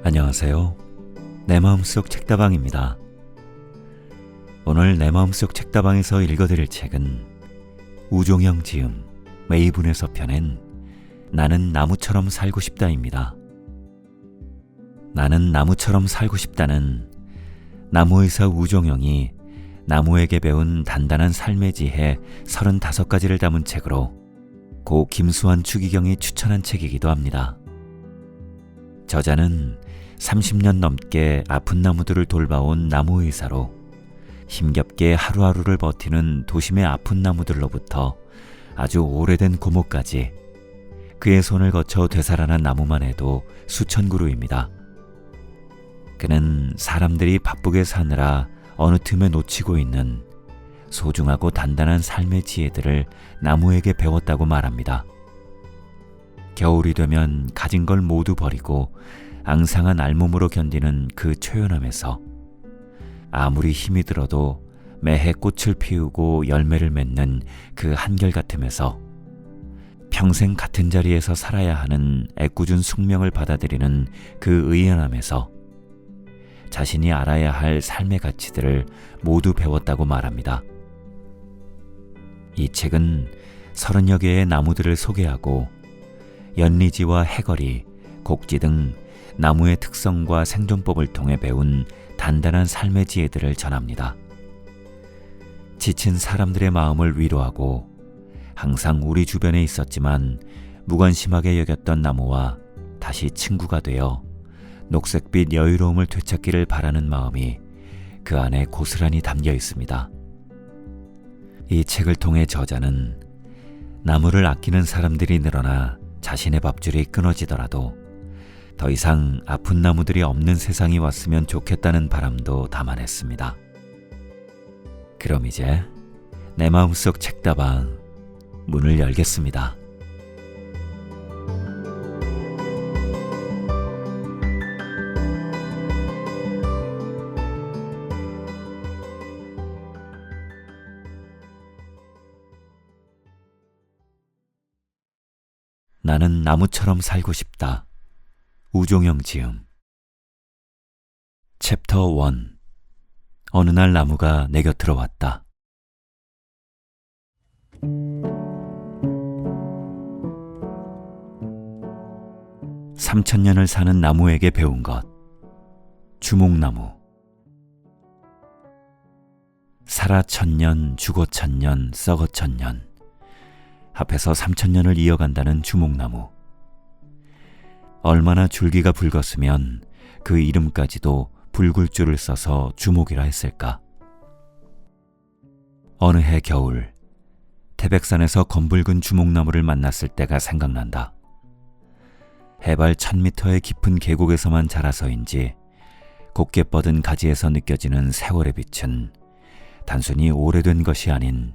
안녕하세요. 내 마음속 책다방입니다. 오늘 내 마음속 책다방에서 읽어드릴 책은 우종영 지음 메이분에서 펴낸 나는 나무처럼 살고 싶다입니다. 나는 나무처럼 살고 싶다는 나무의사 우종영이 나무에게 배운 단단한 삶의 지혜 35가지를 담은 책으로 고 김수환 추기경이 추천한 책이기도 합니다. 저자는 30년 넘게 아픈 나무들을 돌봐온 나무의사로 힘겹게 하루하루를 버티는 도심의 아픈 나무들로부터 아주 오래된 고목까지 그의 손을 거쳐 되살아난 나무만 해도 수천 그루입니다. 그는 사람들이 바쁘게 사느라 어느 틈에 놓치고 있는 소중하고 단단한 삶의 지혜들을 나무에게 배웠다고 말합니다. 겨울이 되면 가진 걸 모두 버리고 앙상한 알몸으로 견디는 그 초연함에서 아무리 힘이 들어도 매해 꽃을 피우고 열매를 맺는 그 한결같음에서 평생 같은 자리에서 살아야 하는 애꿎은 숙명을 받아들이는 그 의연함에서 자신이 알아야 할 삶의 가치들을 모두 배웠다고 말합니다. 이 책은 30여 개의 나무들을 소개하고 연리지와 해거리, 곡지 등 나무의 특성과 생존법을 통해 배운 단단한 삶의 지혜들을 전합니다. 지친 사람들의 마음을 위로하고 항상 우리 주변에 있었지만 무관심하게 여겼던 나무와 다시 친구가 되어 녹색빛 여유로움을 되찾기를 바라는 마음이 그 안에 고스란히 담겨 있습니다. 이 책을 통해 저자는 나무를 아끼는 사람들이 늘어나 자신의 밥줄이 끊어지더라도 더 이상 아픈 나무들이 없는 세상이 왔으면 좋겠다는 바람도 담아냈습니다. 그럼 이제 내 마음속 책다방 문을 열겠습니다. 나는 나무처럼 살고 싶다. 우종영 지음. 챕터 1. 어느 날 나무가 내 곁으로 왔다. 3000년을 사는 나무에게 배운 것. 주목나무. 살아 1000년, 죽어 1000년, 썩어 1000년. 합해서 3000년을 이어간다는 주목나무. 얼마나 줄기가 붉었으면 그 이름까지도 붉을 줄을 써서 주목이라 했을까. 어느 해 겨울, 태백산에서 검붉은 주목나무를 만났을 때가 생각난다. 해발 1000m의 깊은 계곡에서만 자라서인지 곱게 뻗은 가지에서 느껴지는 세월의 빛은 단순히 오래된 것이 아닌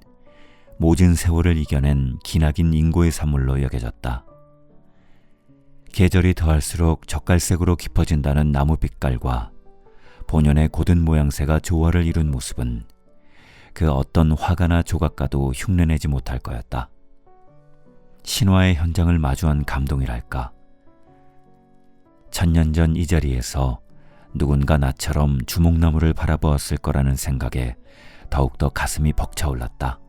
모진 세월을 이겨낸 기나긴 인고의 산물로 여겨졌다. 계절이 더할수록 젓갈색으로 깊어진다는 나무 빛깔과 본연의 고든 모양새가 조화를 이룬 모습은 그 어떤 화가나 조각가도 흉내내지 못할 거였다. 신화의 현장을 마주한 감동이랄까. 1000년 전 이 자리에서 누군가 나처럼 주목나무를 바라보았을 거라는 생각에 더욱더 가슴이 벅차올랐다.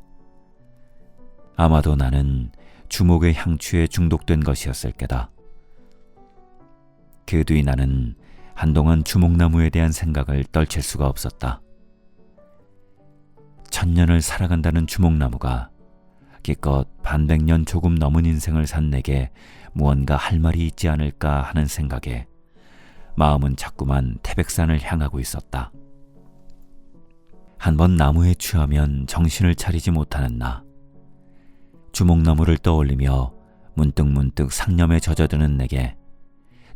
아마도 나는 주목의 향취에 중독된 것이었을 게다. 그 뒤 나는 한동안 주목나무에 대한 생각을 떨칠 수가 없었다. 1000년을 살아간다는 주목나무가 기껏 반백년 조금 넘은 인생을 산 내게 무언가 할 말이 있지 않을까 하는 생각에 마음은 자꾸만 태백산을 향하고 있었다. 한번 나무에 취하면 정신을 차리지 못하는 나. 주목나무를 떠올리며 문득문득 상념에 젖어드는 내게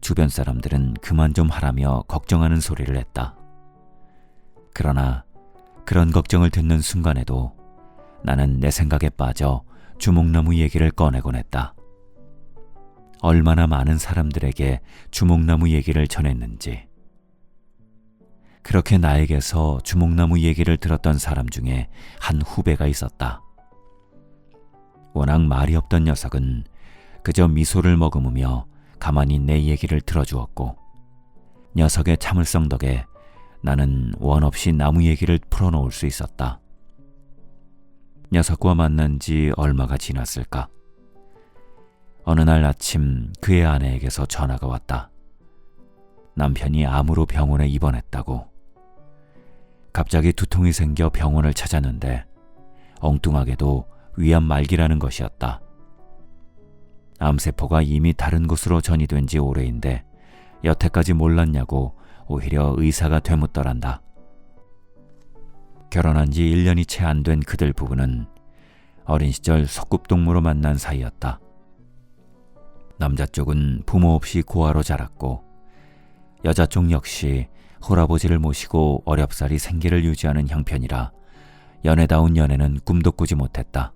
주변 사람들은 그만 좀 하라며 걱정하는 소리를 했다. 그러나 그런 걱정을 듣는 순간에도 나는 내 생각에 빠져 주목나무 얘기를 꺼내곤 했다. 얼마나 많은 사람들에게 주목나무 얘기를 전했는지. 그렇게 나에게서 주목나무 얘기를 들었던 사람 중에 한 후배가 있었다. 워낙 말이 없던 녀석은 그저 미소를 머금으며 가만히 내 얘기를 들어주었고 녀석의 참을성 덕에 나는 원 없이 나무 얘기를 풀어놓을 수 있었다. 녀석과 만난 지 얼마가 지났을까? 어느 날 아침 그의 아내에게서 전화가 왔다. 남편이 암으로 병원에 입원했다고. 갑자기 두통이 생겨 병원을 찾았는데 엉뚱하게도 위암 말기라는 것이었다. 암세포가 이미 다른 곳으로 전이된 지 오래인데 여태까지 몰랐냐고 오히려 의사가 되묻더란다. 결혼한 지 1년이 채 안 된 그들 부부는 어린 시절 소꿉동무로 만난 사이였다. 남자 쪽은 부모 없이 고아로 자랐고 여자 쪽 역시 홀아버지를 모시고 어렵사리 생계를 유지하는 형편이라 연애다운 연애는 꿈도 꾸지 못했다.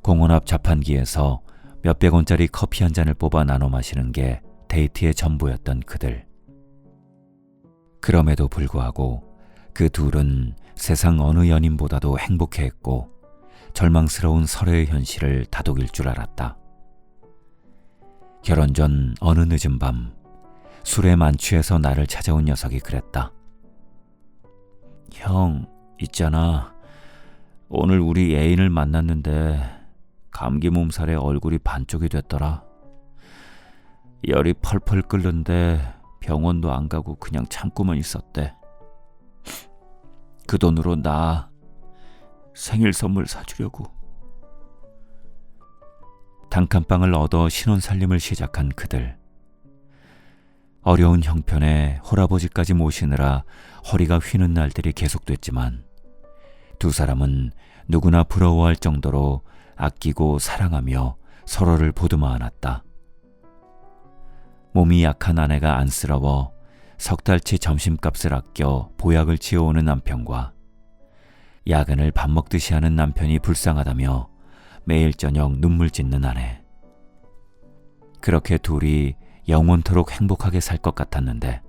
공원 앞 자판기에서 몇백 원짜리 커피 한 잔을 뽑아 나눠 마시는 게 데이트의 전부였던 그들. 그럼에도 불구하고 그 둘은 세상 어느 연인보다도 행복해했고 절망스러운 서로의 현실을 다독일 줄 알았다. 결혼 전 어느 늦은 밤 술에 만취해서 나를 찾아온 녀석이 그랬다. 형, 있잖아. 오늘 우리 애인을 만났는데 감기 몸살에 얼굴이 반쪽이 됐더라. 열이 펄펄 끓는데 병원도 안 가고 그냥 참고만 있었대. 그 돈으로 나 생일 선물 사주려고. 단칸방을 얻어 신혼살림을 시작한 그들. 어려운 형편에 홀아버지까지 모시느라 허리가 휘는 날들이 계속됐지만 두 사람은 누구나 부러워할 정도로 아끼고 사랑하며 서로를 보듬어 안았다. 몸이 약한 아내가 안쓰러워 석 달치 점심값을 아껴 보약을 지어오는 남편과 야근을 밥 먹듯이 하는 남편이 불쌍하다며 매일 저녁 눈물 짓는 아내. 그렇게 둘이 영원토록 행복하게 살 것 같았는데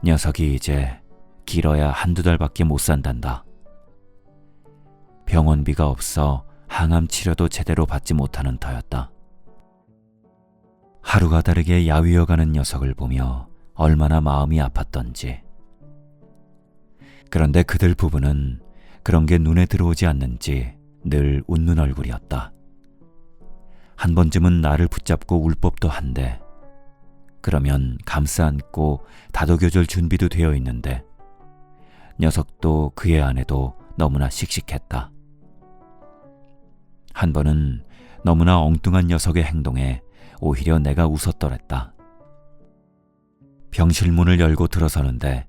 녀석이 이제 길어야 한두 달밖에 못 산단다. 병원비가 없어 항암 치료도 제대로 받지 못하는 터였다. 하루가 다르게 야위어가는 녀석을 보며 얼마나 마음이 아팠던지. 그런데 그들 부부는 그런 게 눈에 들어오지 않는지 늘 웃는 얼굴이었다. 한 번쯤은 나를 붙잡고 울 법도 한데 그러면 감싸 안고 다독여줄 준비도 되어 있는데 녀석도 그의 아내도 너무나 씩씩했다. 한 번은 너무나 엉뚱한 녀석의 행동에 오히려 내가 웃었더랬다. 병실 문을 열고 들어서는데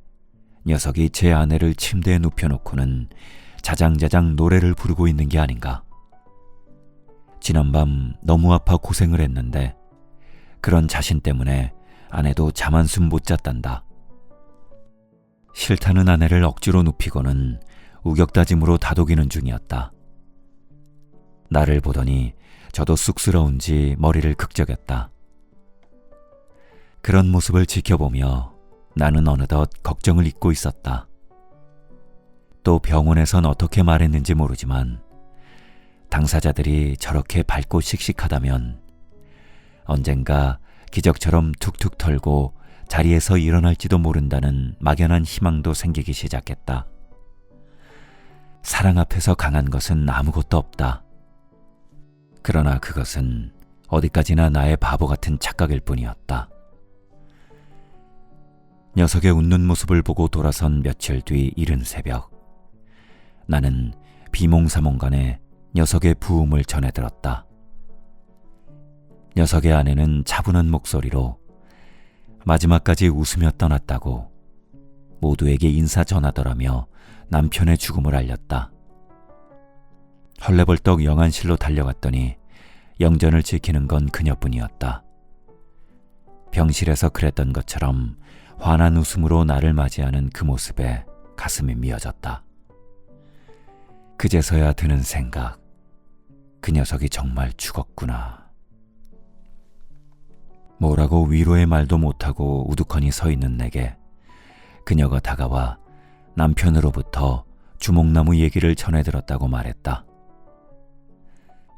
녀석이 제 아내를 침대에 눕혀놓고는 자장자장 노래를 부르고 있는 게 아닌가. 지난밤 너무 아파 고생을 했는데 그런 자신 때문에 아내도 잠 한숨 못 잤단다. 싫다는 아내를 억지로 눕히고는 우격다짐으로 다독이는 중이었다. 나를 보더니 저도 쑥스러운지 머리를 극적였다. 그런 모습을 지켜보며 나는 어느덧 걱정을 잊고 있었다. 또 병원에선 어떻게 말했는지 모르지만 당사자들이 저렇게 밝고 씩씩하다면 언젠가 기적처럼 툭툭 털고 자리에서 일어날지도 모른다는 막연한 희망도 생기기 시작했다. 사랑 앞에서 강한 것은 아무것도 없다. 그러나 그것은 어디까지나 나의 바보 같은 착각일 뿐이었다. 녀석의 웃는 모습을 보고 돌아선 며칠 뒤 이른 새벽, 나는 비몽사몽간에 녀석의 부음을 전해 들었다. 녀석의 아내는 차분한 목소리로 마지막까지 웃으며 떠났다고 모두에게 인사 전하더라며 남편의 죽음을 알렸다. 헐레벌떡 영안실로 달려갔더니 영전을 지키는 건 그녀뿐이었다. 병실에서 그랬던 것처럼 환한 웃음으로 나를 맞이하는 그 모습에 가슴이 미어졌다. 그제서야 드는 생각, 그 녀석이 정말 죽었구나. 뭐라고 위로의 말도 못하고 우두커니 서 있는 내게 그녀가 다가와 남편으로부터 주목나무 얘기를 전해들었다고 말했다.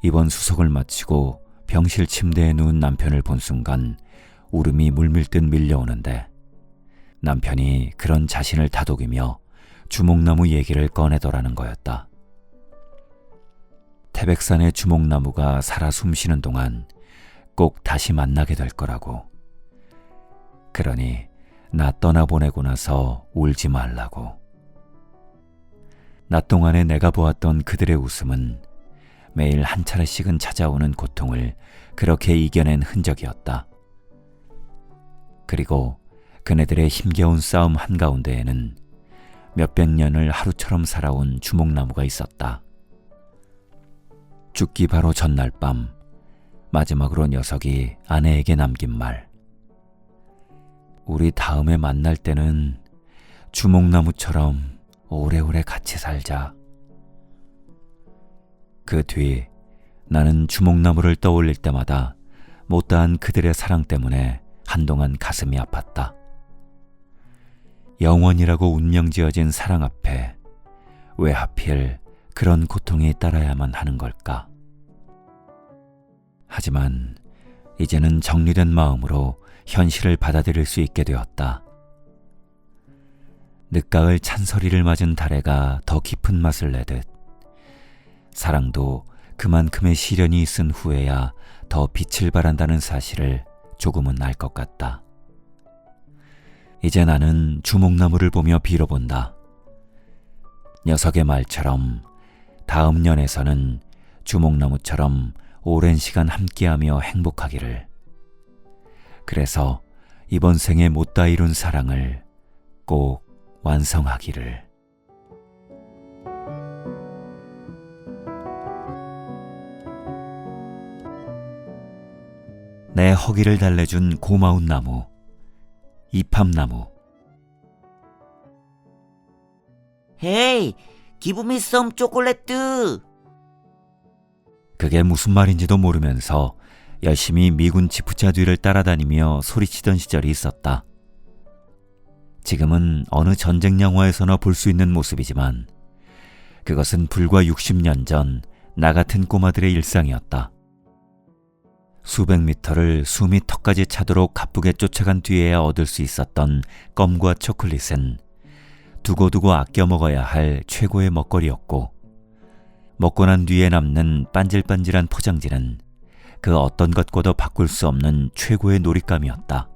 이번 수속을 마치고 병실 침대에 누운 남편을 본 순간 울음이 물밀듯 밀려오는데 남편이 그런 자신을 다독이며 주목나무 얘기를 꺼내더라는 거였다. 태백산의 주목나무가 살아 숨쉬는 동안 꼭 다시 만나게 될 거라고. 그러니 나 떠나보내고 나서 울지 말라고. 낮 동안에 내가 보았던 그들의 웃음은 매일 한 차례씩은 찾아오는 고통을 그렇게 이겨낸 흔적이었다. 그리고 그네들의 힘겨운 싸움 한가운데에는 몇백 년을 하루처럼 살아온 주목나무가 있었다. 죽기 바로 전날 밤 마지막으로 녀석이 아내에게 남긴 말. 우리 다음에 만날 때는 주목나무처럼 오래오래 같이 살자. 그 뒤 나는 주목나무를 떠올릴 때마다 못다한 그들의 사랑 때문에 한동안 가슴이 아팠다. 영원이라고 운명지어진 사랑 앞에 왜 하필 그런 고통이 따라야만 하는 걸까? 하지만 이제는 정리된 마음으로 현실을 받아들일 수 있게 되었다. 늦가을 찬서리를 맞은 다래가 더 깊은 맛을 내듯 사랑도 그만큼의 시련이 있은 후에야 더 빛을 발한다는 사실을 조금은 알 것 같다. 이제 나는 주목나무를 보며 빌어본다. 녀석의 말처럼 다음 년에서는 주목나무처럼 오랜 시간 함께하며 행복하기를. 그래서 이번 생에 못다 이룬 사랑을 꼭 완성하기를. 내 허기를 달래준 고마운 나무, 이팝나무. 헤이, give me some chocolate. 그게 무슨 말인지도 모르면서 열심히 미군 지프차 뒤를 따라다니며 소리치던 시절이 있었다. 지금은 어느 전쟁 영화에서나 볼 수 있는 모습이지만 그것은 불과 60년 전 나 같은 꼬마들의 일상이었다. 수백 미터를 숨이 턱까지 차도록 가쁘게 쫓아간 뒤에야 얻을 수 있었던 껌과 초콜릿은 두고두고 아껴 먹어야 할 최고의 먹거리였고, 먹고 난 뒤에 남는 반질반질한 포장지는 그 어떤 것과도 바꿀 수 없는 최고의 놀잇감이었다.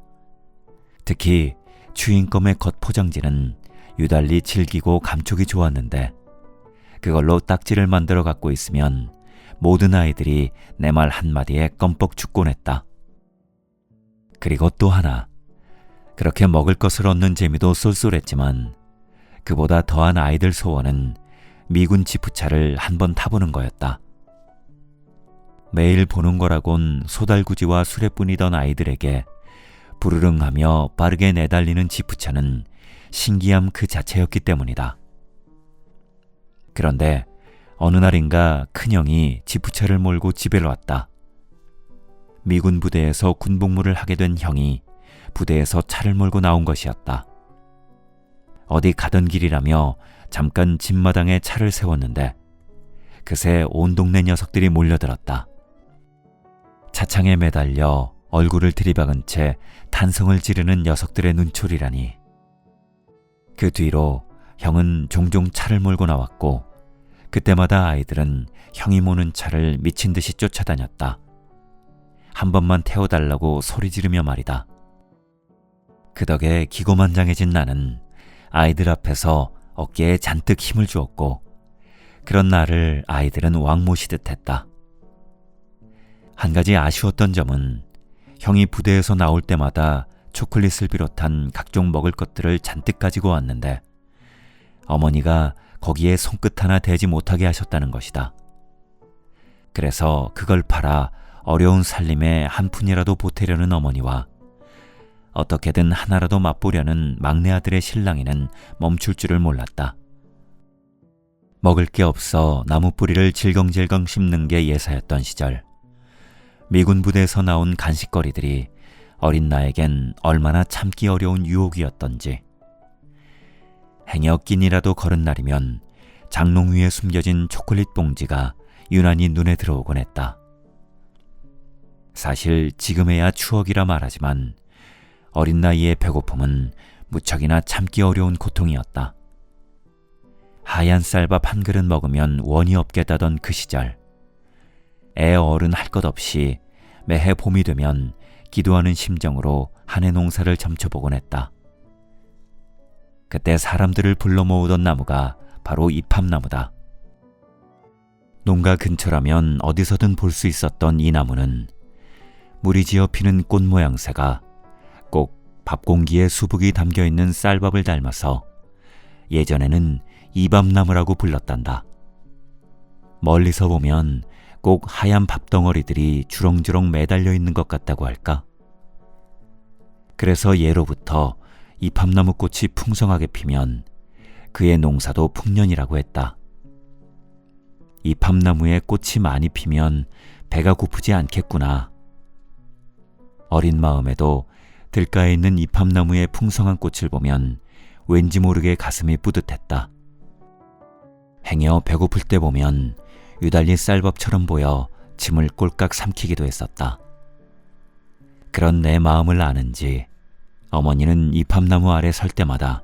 특히 추잉껌의 겉 포장지는 유달리 질기고 감촉이 좋았는데 그걸로 딱지를 만들어 갖고 있으면 모든 아이들이 내 말 한마디에 껌뻑 죽곤 했다. 그리고 또 하나, 그렇게 먹을 것을 얻는 재미도 쏠쏠했지만 그보다 더한 아이들 소원은 미군 지프차를 한번 타보는 거였다. 매일 보는 거라곤 소달구지와 수레뿐이던 아이들에게 부르릉하며 빠르게 내달리는 지프차는 신기함 그 자체였기 때문이다. 그런데 어느 날인가 큰형이 지프차를 몰고 집에 왔다. 미군 부대에서 군복무를 하게 된 형이 부대에서 차를 몰고 나온 것이었다. 어디 가던 길이라며 잠깐 집마당에 차를 세웠는데 그새 온 동네 녀석들이 몰려들었다. 차창에 매달려 얼굴을 들이박은 채 탄성을 지르는 녀석들의 눈초리라니. 그 뒤로 형은 종종 차를 몰고 나왔고 그때마다 아이들은 형이 모는 차를 미친 듯이 쫓아다녔다. 한 번만 태워달라고 소리 지르며 말이다. 그 덕에 기고만장해진 나는 아이들 앞에서 어깨에 잔뜩 힘을 주었고 그런 나를 아이들은 왕모시듯 했다. 한 가지 아쉬웠던 점은 형이 부대에서 나올 때마다 초콜릿을 비롯한 각종 먹을 것들을 잔뜩 가지고 왔는데 어머니가 거기에 손끝 하나 대지 못하게 하셨다는 것이다. 그래서 그걸 팔아 어려운 살림에 한 푼이라도 보태려는 어머니와 어떻게든 하나라도 맛보려는 막내 아들의 신랑이는 멈출 줄을 몰랐다. 먹을 게 없어 나무 뿌리를 질겅질겅 씹는 게 예사였던 시절, 미군 부대에서 나온 간식거리들이 어린 나에겐 얼마나 참기 어려운 유혹이었던지. 행여 끼니라도 걸은 날이면 장롱 위에 숨겨진 초콜릿 봉지가 유난히 눈에 들어오곤 했다. 사실 지금에야 추억이라 말하지만 어린 나이의 배고픔은 무척이나 참기 어려운 고통이었다. 하얀 쌀밥 한 그릇 먹으면 원이 없겠다던 그 시절, 애 어른 할 것 없이 매해 봄이 되면 기도하는 심정으로 한 해 농사를 점쳐보곤 했다. 그때 사람들을 불러 모으던 나무가 바로 이팝나무다. 농가 근처라면 어디서든 볼 수 있었던 이 나무는 물이 지어 피는 꽃 모양새가 꼭 밥 공기에 수북이 담겨있는 쌀밥을 닮아서 예전에는 이밥나무라고 불렀단다. 멀리서 보면 꼭 하얀 밥덩어리들이 주렁주렁 매달려 있는 것 같다고 할까? 그래서 예로부터 이팝나무 꽃이 풍성하게 피면 그의 농사도 풍년이라고 했다. 이팝나무에 꽃이 많이 피면 배가 고프지 않겠구나. 어린 마음에도 들가에 있는 이팝나무의 풍성한 꽃을 보면 왠지 모르게 가슴이 뿌듯했다. 행여 배고플 때 보면 유달리 쌀밥처럼 보여 침을 꼴깍 삼키기도 했었다. 그런 내 마음을 아는지 어머니는 이팝나무 아래 설 때마다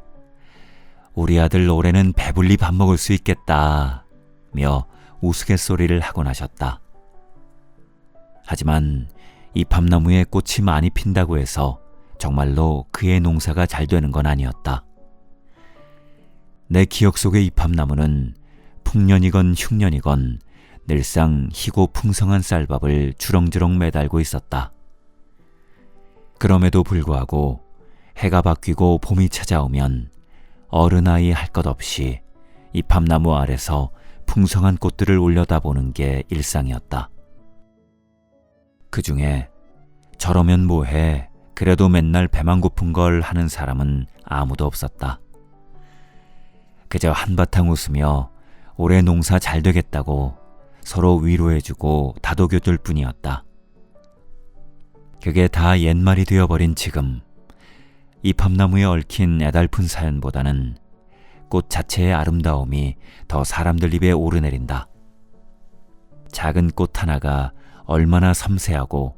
우리 아들 올해는 배불리 밥 먹을 수 있겠다 며 우스갯소리를 하곤 하셨다. 하지만 이팝나무에 꽃이 많이 핀다고 해서 정말로 그의 농사가 잘 되는 건 아니었다. 내 기억 속의 이팝나무는 풍년이건 흉년이건 늘상 희고 풍성한 쌀밥을 주렁주렁 매달고 있었다. 그럼에도 불구하고 해가 바뀌고 봄이 찾아오면 어른아이 할 것 없이 이팝나무 아래서 풍성한 꽃들을 올려다보는 게 일상이었다. 그 중에 저러면 뭐해, 그래도 맨날 배만 고픈 걸 하는 사람은 아무도 없었다. 그저 한바탕 웃으며 올해 농사 잘 되겠다고 서로 위로해주고 다독여줄 뿐이었다. 그게 다 옛말이 되어버린 지금, 이팝나무에 얽힌 애달픈 사연보다는 꽃 자체의 아름다움이 더 사람들 입에 오르내린다. 작은 꽃 하나가 얼마나 섬세하고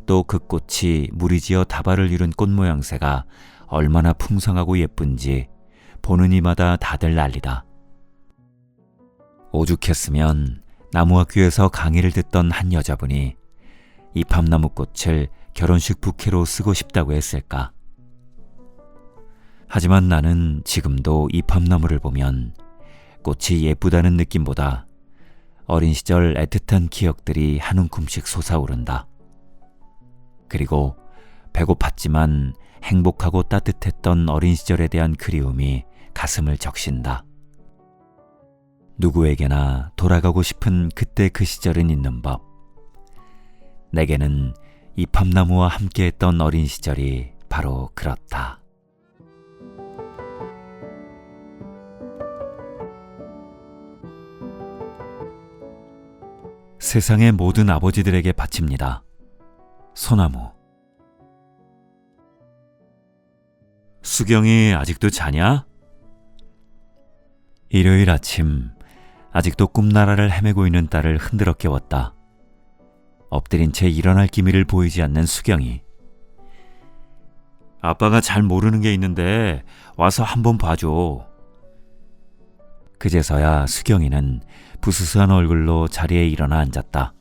또 그 꽃이 무리지어 다발을 이룬 꽃 모양새가 얼마나 풍성하고 예쁜지 보는 이마다 다들 난리다. 오죽했으면 나무학교에서 강의를 듣던 한 여자분이 이팝나무 꽃을 결혼식 부케로 쓰고 싶다고 했을까. 하지만 나는 지금도 이팝나무를 보면 꽃이 예쁘다는 느낌보다 어린 시절 애틋한 기억들이 한 움큼씩 솟아오른다. 그리고 배고팠지만 행복하고 따뜻했던 어린 시절에 대한 그리움이 가슴을 적신다. 누구에게나 돌아가고 싶은 그때 그 시절은 있는 법. 내게는 이팝나무와 함께했던 어린 시절이 바로 그렇다. 세상의 모든 아버지들에게 바칩니다. 소나무. 수경이 아직도 자냐? 일요일 아침, 아직도 꿈나라를 헤매고 있는 딸을 흔들어 깨웠다. 엎드린 채 일어날 기미를 보이지 않는 수경이. 아빠가 잘 모르는 게 있는데 와서 한번 봐줘. 그제서야 수경이는 부스스한 얼굴로 자리에 일어나 앉았다.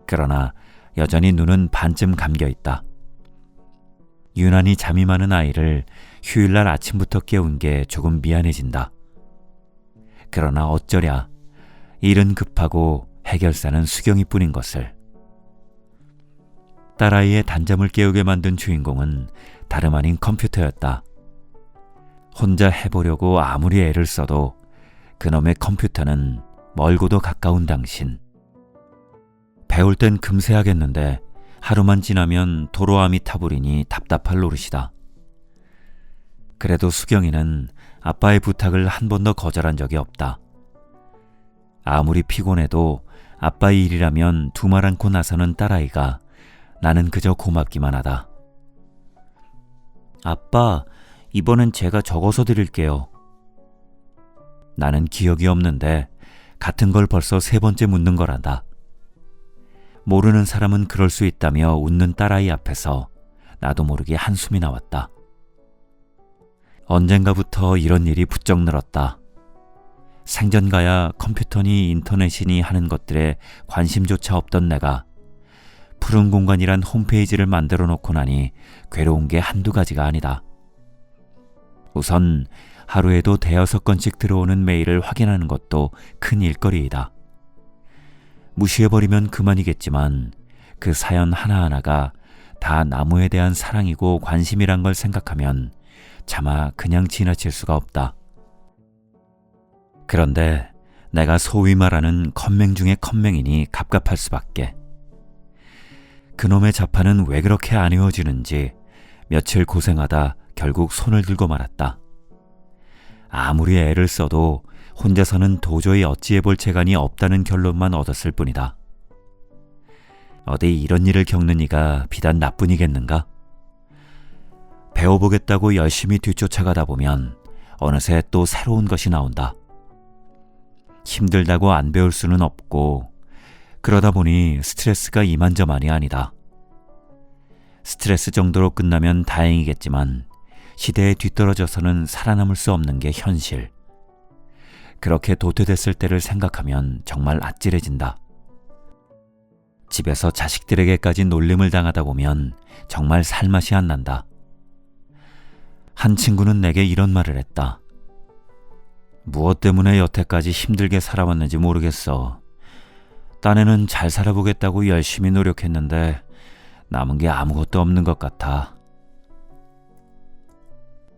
그러나 여전히 눈은 반쯤 감겨있다. 유난히 잠이 많은 아이를 휴일날 아침부터 깨운 게 조금 미안해진다. 그러나 어쩌랴, 일은 급하고 해결사는 수경이뿐인 것을. 딸아이의 단잠을 깨우게 만든 주인공은 다름 아닌 컴퓨터였다. 혼자 해보려고 아무리 애를 써도 그놈의 컴퓨터는 멀고도 가까운 당신. 배울 땐 금세 하겠는데 하루만 지나면 도로암이 타버리니 답답할 노릇이다. 그래도 수경이는 아빠의 부탁을 한 번도 거절한 적이 없다. 아무리 피곤해도 아빠의 일이라면 두말 않고 나서는 딸아이가 나는 그저 고맙기만 하다. 아빠, 이번엔 제가 적어서 드릴게요. 나는 기억이 없는데 같은 걸 벌써 3번째 묻는 거란다. 모르는 사람은 그럴 수 있다며 웃는 딸아이 앞에서 나도 모르게 한숨이 나왔다. 언젠가부터 이런 일이 부쩍 늘었다. 생전가야 컴퓨터니 인터넷이니 하는 것들에 관심조차 없던 내가 푸른 공간이란 홈페이지를 만들어 놓고 나니 괴로운 게 한두 가지가 아니다. 우선 하루에도 대여섯 건씩 들어오는 메일을 확인하는 것도 큰 일거리이다. 무시해버리면 그만이겠지만 그 사연 하나하나가 다 나무에 대한 사랑이고 관심이란 걸 생각하면 차마 그냥 지나칠 수가 없다. 그런데 내가 소위 말하는 컴맹 중의 컴맹이니 갑갑할 수밖에. 그놈의 자판은 왜 그렇게 안 이어지는지 며칠 고생하다 결국 손을 들고 말았다. 아무리 애를 써도 혼자서는 도저히 어찌해볼 재간이 없다는 결론만 얻었을 뿐이다. 어디 이런 일을 겪는 이가 비단 나뿐이겠는가? 배워보겠다고 열심히 뒤쫓아가다 보면 어느새 또 새로운 것이 나온다. 힘들다고 안 배울 수는 없고 그러다 보니 스트레스가 이만저만이 아니다. 스트레스 정도로 끝나면 다행이겠지만 시대에 뒤떨어져서는 살아남을 수 없는 게 현실. 그렇게 도태됐을 때를 생각하면 정말 아찔해진다. 집에서 자식들에게까지 놀림을 당하다 보면 정말 살맛이 안 난다. 한 친구는 내게 이런 말을 했다. 무엇 때문에 여태까지 힘들게 살아왔는지 모르겠어. 딴에는 잘 살아보겠다고 열심히 노력했는데 남은 게 아무것도 없는 것 같아.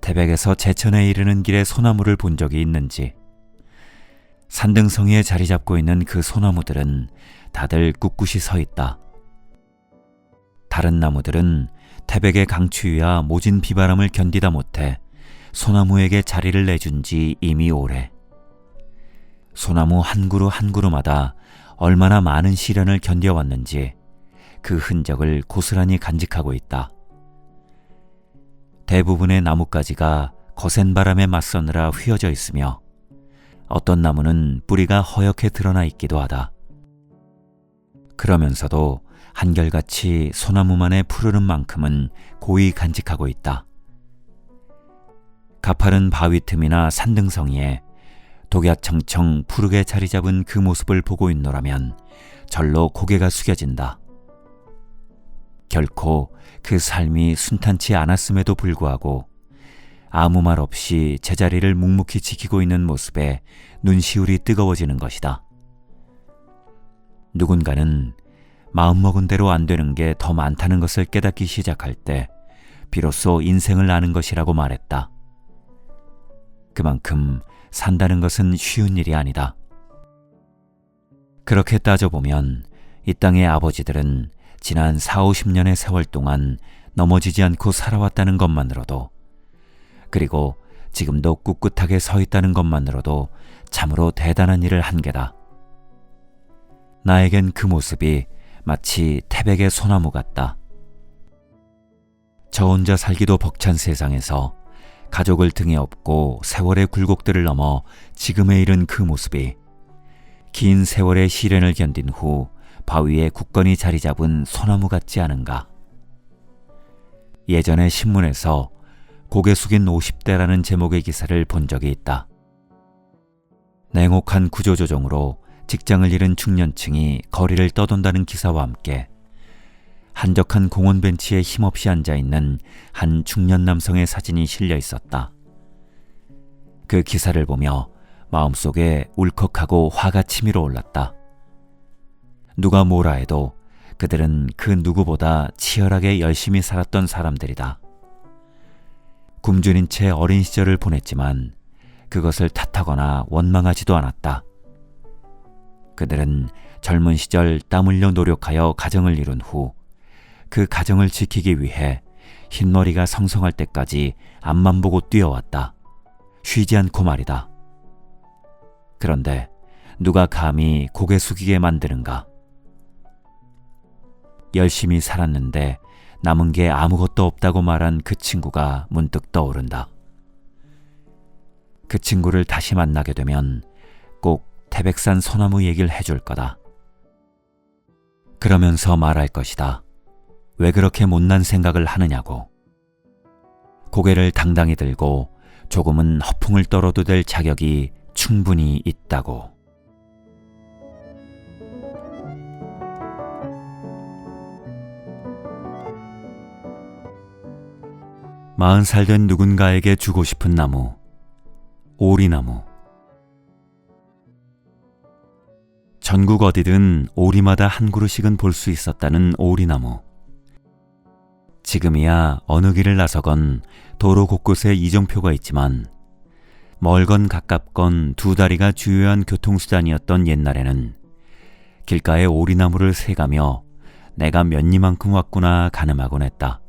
태백에서 제천에 이르는 길에 소나무를 본 적이 있는지. 산등성이에 자리 잡고 있는 그 소나무들은 다들 꿋꿋이 서 있다. 다른 나무들은 태백의 강추위와 모진 비바람을 견디다 못해 소나무에게 자리를 내준 지 이미 오래. 소나무 한 그루 한 그루마다 얼마나 많은 시련을 견뎌왔는지 그 흔적을 고스란히 간직하고 있다. 대부분의 나뭇가지가 거센 바람에 맞서느라 휘어져 있으며 어떤 나무는 뿌리가 허옇게 드러나 있기도 하다. 그러면서도 한결같이 소나무만의 푸르름만큼은 고이 간직하고 있다. 가파른 바위 틈이나 산등성이에 독야청청 푸르게 자리 잡은 그 모습을 보고 있노라면 절로 고개가 숙여진다. 결코 그 삶이 순탄치 않았음에도 불구하고 아무 말 없이 제자리를 묵묵히 지키고 있는 모습에 눈시울이 뜨거워지는 것이다. 누군가는 마음먹은 대로 안 되는 게 더 많다는 것을 깨닫기 시작할 때 비로소 인생을 아는 것이라고 말했다. 그만큼 산다는 것은 쉬운 일이 아니다. 그렇게 따져보면 이 땅의 아버지들은 지난 40-50년의 세월 동안 넘어지지 않고 살아왔다는 것만으로도, 그리고 지금도 꿋꿋하게 서 있다는 것만으로도 참으로 대단한 일을 한 게다. 나에겐 그 모습이 마치 태백의 소나무 같다. 저 혼자 살기도 벅찬 세상에서 가족을 등에 업고 세월의 굴곡들을 넘어 지금에 이른 그 모습이 긴 세월의 시련을 견딘 후 바위에 굳건히 자리 잡은 소나무 같지 않은가. 예전에 신문에서 고개 숙인 50대라는 제목의 기사를 본 적이 있다. 냉혹한 구조조정으로 직장을 잃은 중년층이 거리를 떠돈다는 기사와 함께 한적한 공원 벤치에 힘없이 앉아있는 한 중년 남성의 사진이 실려 있었다. 그 기사를 보며 마음속에 울컥하고 화가 치밀어 올랐다. 누가 뭐라 해도 그들은 그 누구보다 치열하게 열심히 살았던 사람들이다. 굶주린 채 어린 시절을 보냈지만 그것을 탓하거나 원망하지도 않았다. 그들은 젊은 시절 땀 흘려 노력하여 가정을 이룬 후 그 가정을 지키기 위해 흰머리가 성성할 때까지 앞만 보고 뛰어왔다. 쉬지 않고 말이다. 그런데 누가 감히 고개 숙이게 만드는가? 열심히 살았는데 남은 게 아무것도 없다고 말한 그 친구가 문득 떠오른다. 그 친구를 다시 만나게 되면 꼭 태백산 소나무 얘기를 해줄 거다. 그러면서 말할 것이다. 왜 그렇게 못난 생각을 하느냐고. 고개를 당당히 들고 조금은 허풍을 떨어도 될 자격이 충분히 있다고. 마흔 살 된 누군가에게 주고 싶은 나무, 오리나무. 전국 어디든 오리마다 한 그루씩은 볼 수 있었다는 오리나무. 지금이야 어느 길을 나서건 도로 곳곳에 이정표가 있지만 멀건 가깝건 두 다리가 주요한 교통수단이었던 옛날에는 길가에 오리나무를 새가며 내가 몇 리만큼 왔구나 가늠하곤 했다.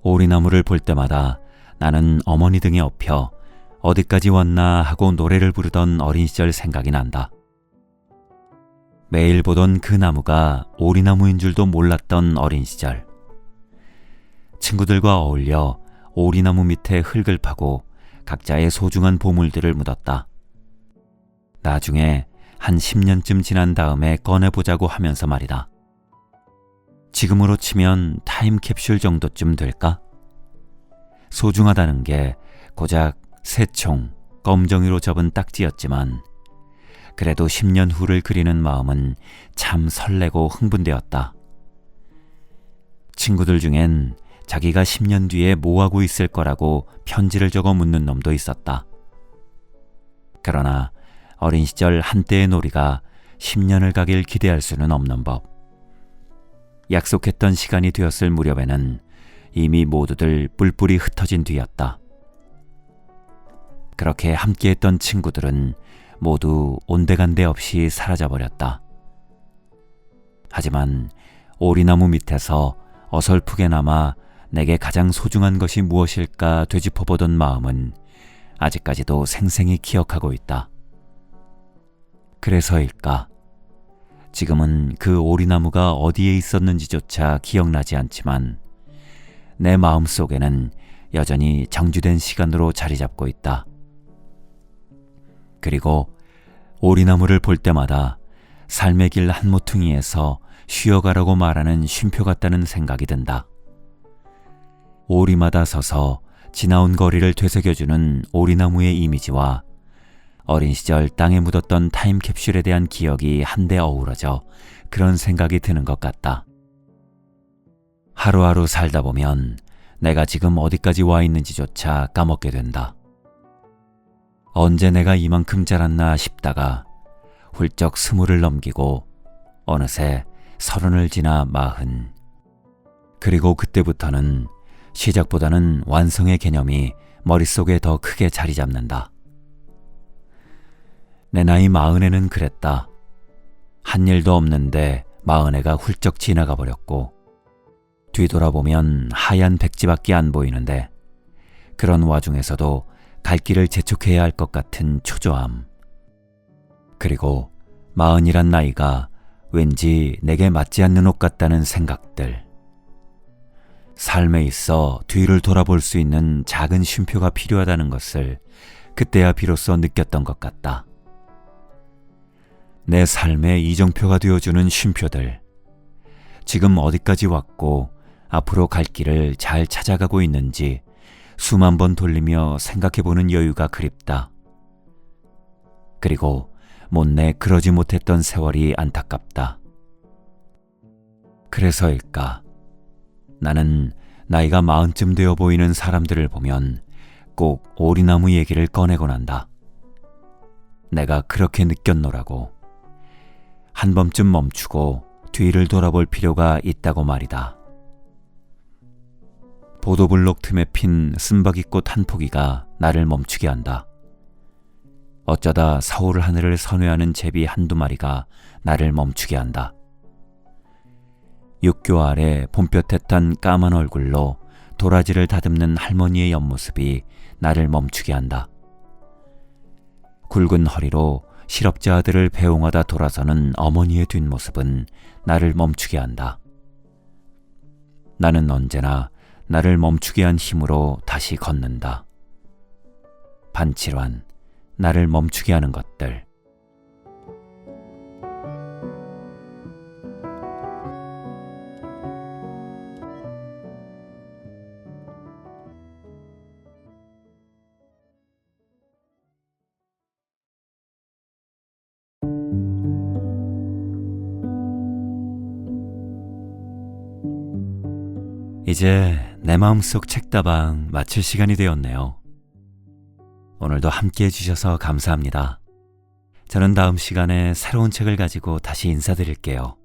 오리나무를 볼 때마다 나는 어머니 등에 업혀 어디까지 왔나 하고 노래를 부르던 어린 시절 생각이 난다. 매일 보던 그 나무가 오리나무인 줄도 몰랐던 어린 시절. 친구들과 어울려 오리나무 밑에 흙을 파고 각자의 소중한 보물들을 묻었다. 나중에 한 10년쯤 지난 다음에 꺼내보자고 하면서 말이다. 지금으로 치면 타임캡슐 정도쯤 될까? 소중하다는 게 고작 새총, 검정이로 접은 딱지였지만 그래도 10년 후를 그리는 마음은 참 설레고 흥분되었다. 친구들 중엔 자기가 10년 뒤에 뭐하고 있을 거라고 편지를 적어 묻는 놈도 있었다. 그러나 어린 시절 한때의 놀이가 10년을 가길 기대할 수는 없는 법. 약속했던 시간이 되었을 무렵에는 이미 모두들 뿔뿔이 흩어진 뒤였다. 그렇게 함께했던 친구들은 모두 온데간데 없이 사라져버렸다. 하지만 오리나무 밑에서 어설프게나마 내게 가장 소중한 것이 무엇일까 되짚어보던 마음은 아직까지도 생생히 기억하고 있다. 그래서일까? 지금은 그 오리나무가 어디에 있었는지조차 기억나지 않지만 내 마음속에는 여전히 정주된 시간으로 자리 잡고 있다. 그리고 오리나무를 볼 때마다 삶의 길 한 모퉁이에서 쉬어가라고 말하는 쉼표 같다는 생각이 든다. 오리마다 서서 지나온 거리를 되새겨주는 오리나무의 이미지와 어린 시절 땅에 묻었던 타임캡슐에 대한 기억이 한데 어우러져 그런 생각이 드는 것 같다. 하루하루 살다 보면 내가 지금 어디까지 와 있는지조차 까먹게 된다. 언제 내가 이만큼 자랐나 싶다가 훌쩍 20을 넘기고 어느새 30을 지나 40. 그리고 그때부터는 시작보다는 완성의 개념이 머릿속에 더 크게 자리 잡는다. 내 나이 40에는 그랬다. 한 일도 없는데 40해가 훌쩍 지나가 버렸고 뒤돌아보면 하얀 백지밖에 안 보이는데 그런 와중에서도 갈 길을 재촉해야 할 것 같은 초조함. 그리고 40이란 나이가 왠지 내게 맞지 않는 옷 같다는 생각들. 삶에 있어 뒤를 돌아볼 수 있는 작은 쉼표가 필요하다는 것을 그때야 비로소 느꼈던 것 같다. 내 삶의 이정표가 되어주는 쉼표들. 지금 어디까지 왔고 앞으로 갈 길을 잘 찾아가고 있는지 수만 번 돌리며 생각해보는 여유가 그립다. 그리고 못내 그러지 못했던 세월이 안타깝다. 그래서일까? 나는 나이가 40쯤 되어 보이는 사람들을 보면 꼭 오리나무 얘기를 꺼내곤 한다. 내가 그렇게 느꼈노라고. 한 번쯤 멈추고 뒤를 돌아볼 필요가 있다고 말이다. 보도블록 틈에 핀 쓴바귀꽃 한 포기가 나를 멈추게 한다. 어쩌다 서울 하늘을 선회하는 제비 한두 마리가 나를 멈추게 한다. 육교 아래 봄볕에 탄 까만 얼굴로 도라지를 다듬는 할머니의 옆모습이 나를 멈추게 한다. 굵은 허리로 실업자 아들을 배웅하다 돌아서는 어머니의 뒷모습은 나를 멈추게 한다. 나는 언제나 나를 멈추게 한 힘으로 다시 걷는다. 반칠환, 나를 멈추게 하는 것들. 이제 내 마음속 책다방 마칠 시간이 되었네요. 오늘도 함께 해주셔서 감사합니다. 저는 다음 시간에 새로운 책을 가지고 다시 인사드릴게요.